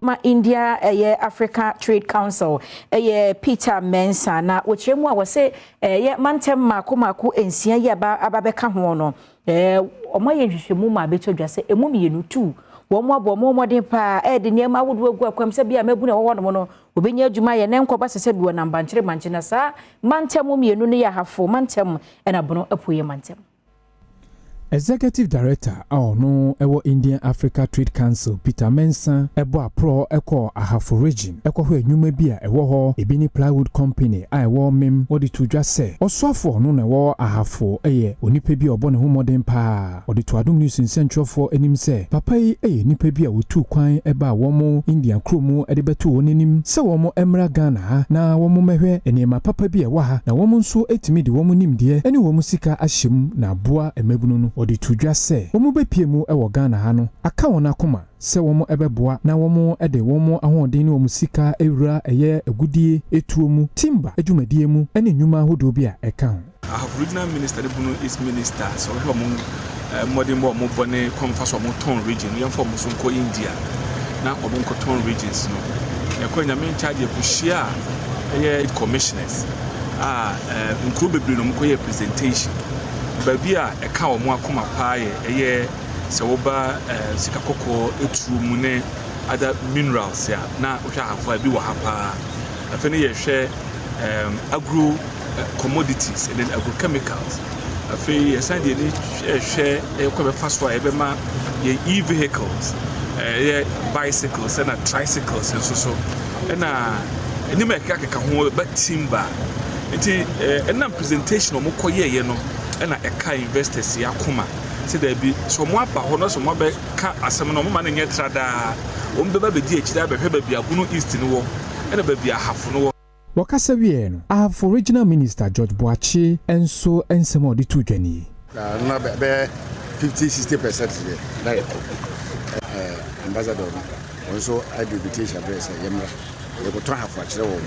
ma India Africa Trade Council Peter Mensa na wochemu a wose mantem mako ensia ye ababeka ho no omoye hwehwemu ma betodwa se emu mienu tu womo abo moden pa de niam awodo agu akwam se bia mabu na wowo no obenya adwuma ye ne nkoba sese bi wona mbankyere mankyena sa mantem mienu ne ya Ahafo mantem na bono apoye mantem. Executive Director no ewo Indian Africa Trade Council Peter Mensa ebo apro eko Ahafo region eko ho enwuma bi a ewo ho ebi ni plywood company a ewo mem odi to dwa se osofo no na ewo Ahafo onipa bi obo ne ho modern pa odi to Adom news centralfo enim se papa yi nipa bi a wotu kwan eba wo mo Indian kromu ede betu onenim se wo mo emra Ghana ha na wo mo mehwe enema papa bi ewa ha na wo mo nso etimi de wo mo nimde ene wo mo sika ahyem na aboa emabunu no odi tudwa se womo bepiemu ewo Ghana ha no aka wona koma se womo ebeboa na womo ede womo ahoden ne womo sika ewura eye agudie etuomu timba adwumadie mu ene nnwuma hodo bi a eka ho. Ahafo regional minister Bono is minister so we mo modern mo bone conference mo ton region yem for mo so ko India na obo ko ton regions no e ko nyame in charge ekuhia eye commissioners nkuru bebre no mo ko ye presentation babia eka wo mo akoma paaye eye se wo ba sika kokko etuomu ne other minerals ya na ohwa Ahafo bi wo ha pa afene ye hwe agro commodities and then agrochemicals afei yesande ye hwe ko be faso e be ma ye e-vehicles ye bicycles and tricycles so na eni me kaka ho ba timber enti na presentation mo koye no na eka investors ya koma se da bi so mo aba ho no so mo be ka asem no mo ma na nye trada o mbe ba be di akida be hwe ba bia Bono East ni wo na ba bia Ahafo no wo wakasa wie no Ahafo regional minister George Boachi enso ensem odi tu dwani na be 50-60% there ambassador also I do invitation address yemra e ko to Ahafo akire wo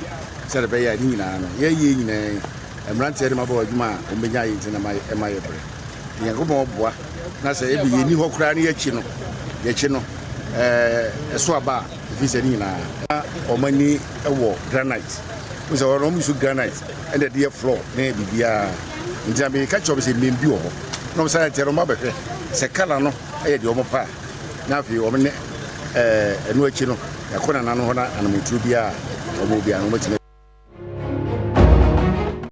se da be ya ni nyina no ye nyina emrante de mabo adwuma o menya yi ntina ma ye bre yangobo boa na se e bi ye ni ho kra na ye chi no eso aba fi se ni na o mani e wo granite we say o mu su granite and the dear floor na bibia ntia me ka chobe se membi wo no say tero ma behwe se kala no e de o mo pa na fi o me enu achi no yakona na no ho na anamotru bia o mo bia no mo